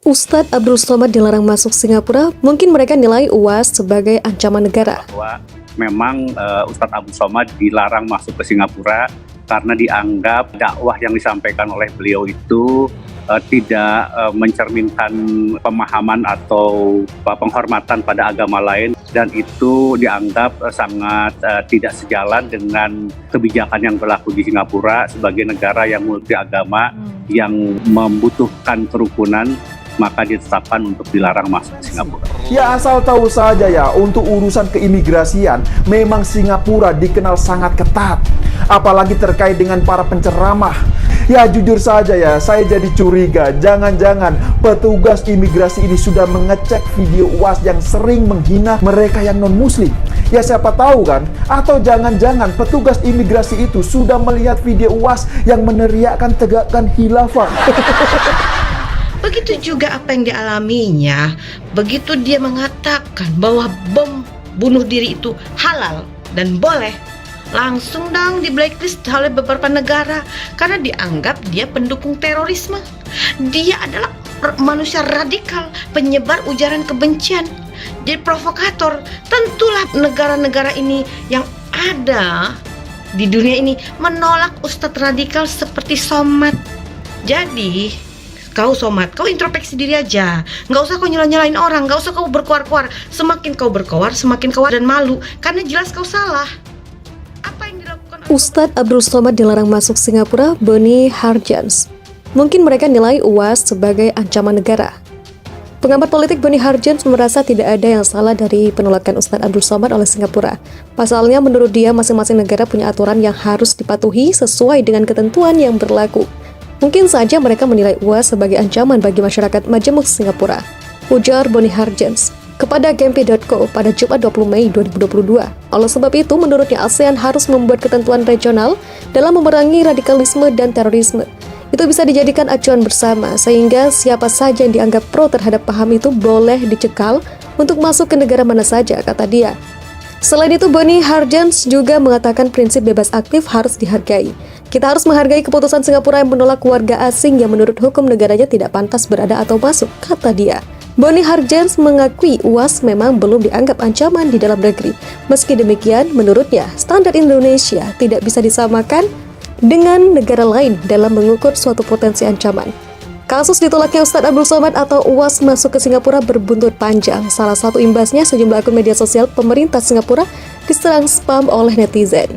Ustadz Abdul Somad dilarang masuk Singapura, mungkin mereka nilai UAS sebagai ancaman negara. Bahwa memang Ustadz Abdul Somad dilarang masuk ke Singapura karena dianggap dakwah yang disampaikan oleh beliau itu tidak mencerminkan pemahaman atau penghormatan pada agama lain, dan itu dianggap sangat tidak sejalan dengan kebijakan yang berlaku di Singapura sebagai negara yang multi agama yang membutuhkan kerukunan, maka ditetapkan untuk dilarang masuk ke Singapura. Ya asal tahu saja ya, untuk urusan keimigrasian memang Singapura dikenal sangat ketat, apalagi terkait dengan para penceramah. Ya jujur saja ya, saya jadi curiga, jangan-jangan petugas imigrasi ini sudah mengecek video UAS yang sering menghina mereka yang non-muslim. Ya siapa tahu kan, atau jangan-jangan petugas imigrasi itu sudah melihat video UAS yang meneriakkan tegakkan khilafah. Begitu juga apa yang dialaminya. Begitu dia mengatakan bahwa bom bunuh diri itu halal dan boleh, langsung dong di blacklist oleh beberapa negara karena dianggap dia pendukung terorisme. Dia adalah manusia radikal, penyebar ujaran kebencian, jadi provokator. Tentulah negara-negara ini yang ada di dunia ini menolak ustadz radikal seperti Somad. Jadi kau Somad, kau introspeksi diri aja. Nggak usah kau nyalain orang, nggak usah kau berkoar-koar. Semakin kau berkoar, semakin kau dan malu, karena jelas kau salah. Apa yang dilakukan Ustadz Abdul Somad dilarang masuk Singapura, Bonnie Harjans. Mungkin mereka nilai UAS sebagai ancaman negara. Pengamat politik Bonnie Harjans merasa tidak ada yang salah dari penolakan Ustadz Abdul Somad oleh Singapura. Pasalnya menurut dia masing-masing negara punya aturan yang harus dipatuhi sesuai dengan ketentuan yang berlaku. Mungkin saja mereka menilai UAS sebagai ancaman bagi masyarakat majemuk Singapura, ujar Bonnie Harjans kepada Gempi.co pada Jumat 20 Mei 2022. Oleh sebab itu, menurutnya ASEAN harus membuat ketentuan regional dalam memerangi radikalisme dan terorisme. Itu bisa dijadikan acuan bersama, sehingga siapa saja yang dianggap pro terhadap paham itu boleh dicekal untuk masuk ke negara mana saja, kata dia. Selain itu, Bonnie Harjans juga mengatakan prinsip bebas aktif harus dihargai. Kita harus menghargai keputusan Singapura yang menolak warga asing yang menurut hukum negaranya tidak pantas berada atau masuk, kata dia. Bonnie Harjans mengakui UAS memang belum dianggap ancaman di dalam negeri. Meski demikian, menurutnya, standar Indonesia tidak bisa disamakan dengan negara lain dalam mengukur suatu potensi ancaman. Kasus ditolaknya Ustadz Abdul Somad atau UAS masuk ke Singapura berbuntut panjang. Salah satu imbasnya, sejumlah akun media sosial pemerintah Singapura diserang spam oleh netizen.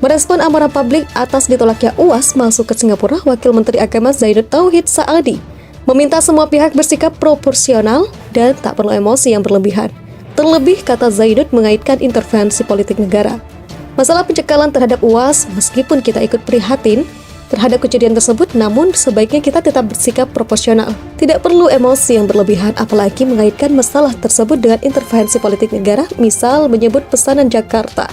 Merespon amarah publik atas ditolaknya UAS masuk ke Singapura, Wakil Menteri Agama Zainud Tauhid Saadi meminta semua pihak bersikap proporsional dan tak perlu emosi yang berlebihan. Terlebih, kata Zainud, mengaitkan intervensi politik negara. Masalah pencekalan terhadap UAS, meskipun kita ikut prihatin terhadap kejadian tersebut, namun sebaiknya kita tetap bersikap proporsional. Tidak perlu emosi yang berlebihan, apalagi mengaitkan masalah tersebut dengan intervensi politik negara, misal menyebut pesanan Jakarta.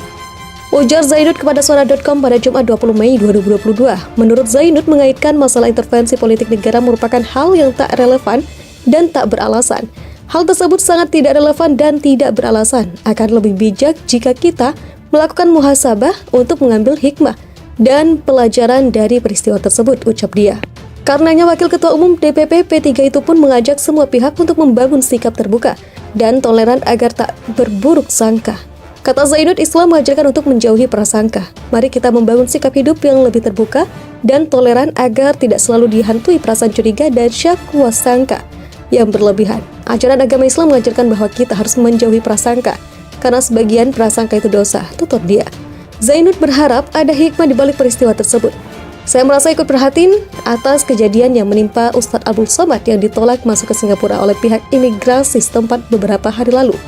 Ujar Zainud kepada Suara.com pada Jumat 20 Mei 2022. Menurut Zainud, mengaitkan masalah intervensi politik negara merupakan hal yang tak relevan dan tak beralasan. Hal tersebut sangat tidak relevan dan tidak beralasan. Akan lebih bijak jika kita melakukan muhasabah untuk mengambil hikmah dan pelajaran dari peristiwa tersebut, ucap dia. Karenanya Wakil Ketua Umum DPP P3 itu pun mengajak semua pihak untuk membangun sikap terbuka dan toleran agar tak berburuk sangka. Kata Zainud, Islam mengajarkan untuk menjauhi prasangka. Mari kita membangun sikap hidup yang lebih terbuka dan toleran agar tidak selalu dihantui perasaan curiga dan syakwa sangka yang berlebihan. Ajaran agama Islam mengajarkan bahwa kita harus menjauhi prasangka, karena sebagian prasangka itu dosa, tutur dia. Zainud berharap ada hikmah di balik peristiwa tersebut. Saya merasa ikut prihatin atas kejadian yang menimpa Ustadz Abdul Somad yang ditolak masuk ke Singapura oleh pihak imigrasi setempat beberapa hari lalu.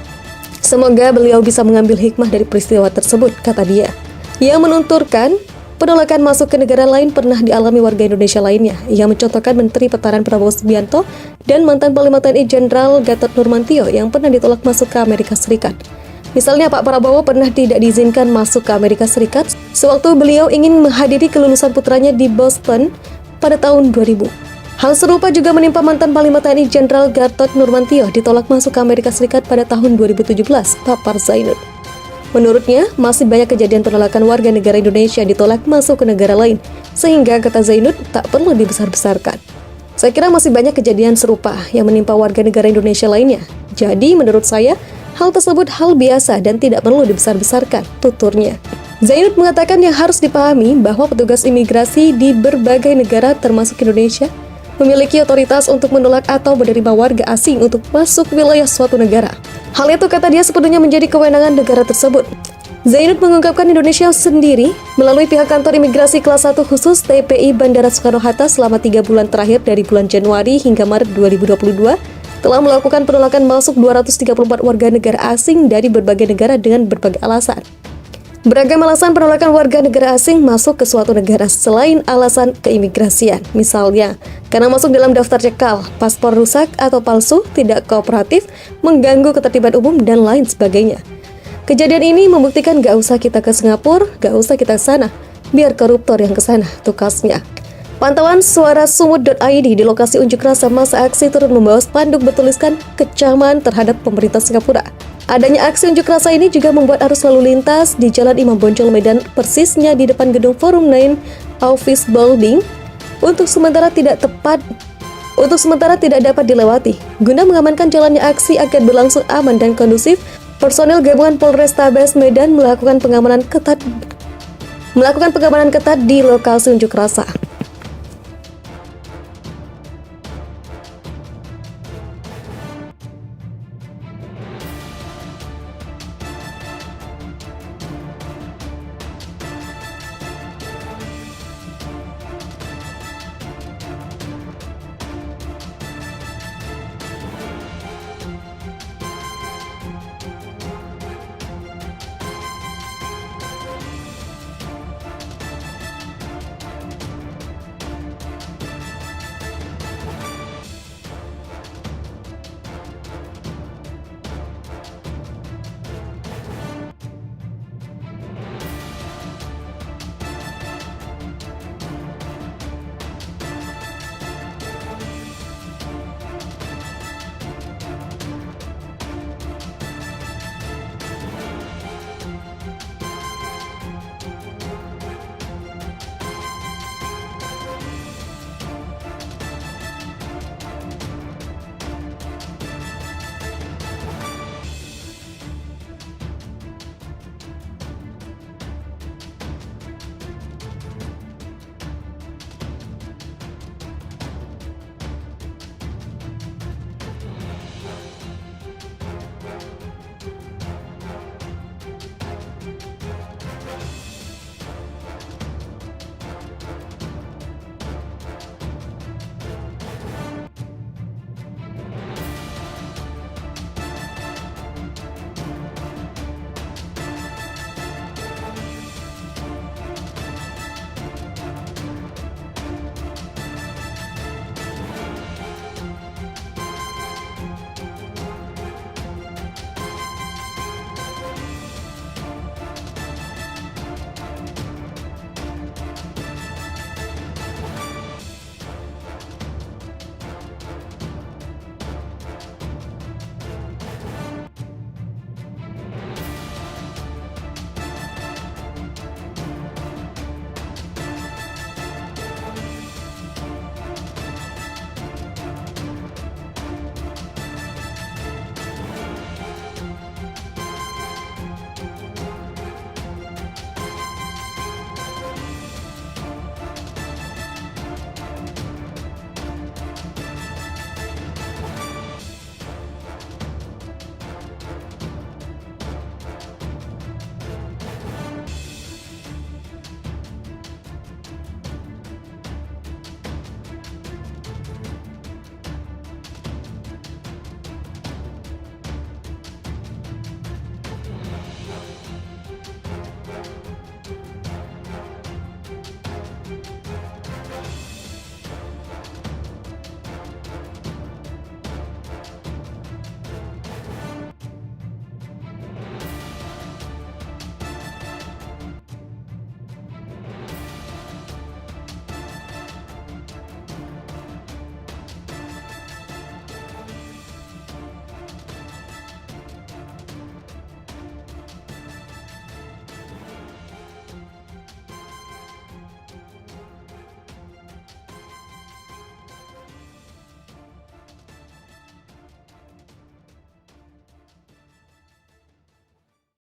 Semoga beliau bisa mengambil hikmah dari peristiwa tersebut, kata dia. Ia menunturkan, penolakan masuk ke negara lain pernah dialami warga Indonesia lainnya. Ia mencontohkan Menteri Pertahanan Prabowo Subianto dan mantan Panglima TNI Jenderal Gatot Nurmantio yang pernah ditolak masuk ke Amerika Serikat. Misalnya Pak Prabowo pernah tidak diizinkan masuk ke Amerika Serikat sewaktu beliau ingin menghadiri kelulusan putranya di Boston pada tahun 2000. Hal serupa juga menimpa mantan Panglima TNI Jenderal Gatot Nurmantio ditolak masuk ke Amerika Serikat pada tahun 2017, papar Zainud. Menurutnya, masih banyak kejadian penolakan warga negara Indonesia ditolak masuk ke negara lain, sehingga kata Zainud tak perlu dibesar-besarkan. Saya kira masih banyak kejadian serupa yang menimpa warga negara Indonesia lainnya. Jadi menurut saya, hal tersebut hal biasa dan tidak perlu dibesar-besarkan, tuturnya. Zainud mengatakan yang harus dipahami bahwa petugas imigrasi di berbagai negara termasuk Indonesia memiliki otoritas untuk menolak atau menerima warga asing untuk masuk wilayah suatu negara. Hal itu kata dia sepenuhnya menjadi kewenangan negara tersebut. Zainud mengungkapkan Indonesia sendiri melalui pihak kantor imigrasi kelas 1 khusus TPI Bandara Soekarno-Hatta selama 3 bulan terakhir dari bulan Januari hingga Maret 2022 telah melakukan penolakan masuk 234 warga negara asing dari berbagai negara dengan berbagai alasan. Beragam alasan penolakan warga negara asing masuk ke suatu negara selain alasan keimigrasian. Misalnya, karena masuk dalam daftar cekal, paspor rusak atau palsu, tidak kooperatif, mengganggu ketertiban umum, dan lain sebagainya. Kejadian ini membuktikan gak usah kita ke Singapura, gak usah kita ke sana, biar koruptor yang ke sana, tukasnya. Pantauan suara sumut.id di lokasi unjuk rasa masa aksi turut membawa spanduk bertuliskan kecaman terhadap pemerintah Singapura. Adanya aksi unjuk rasa ini juga membuat arus lalu lintas di Jalan Imam Bonjol Medan persisnya di depan gedung Forum 9 Office Building untuk sementara tidak dapat dilewati. Guna mengamankan jalannya aksi agar berlangsung aman dan kondusif, personel gabungan Polrestabes Medan melakukan pengamanan ketat di lokasi unjuk rasa.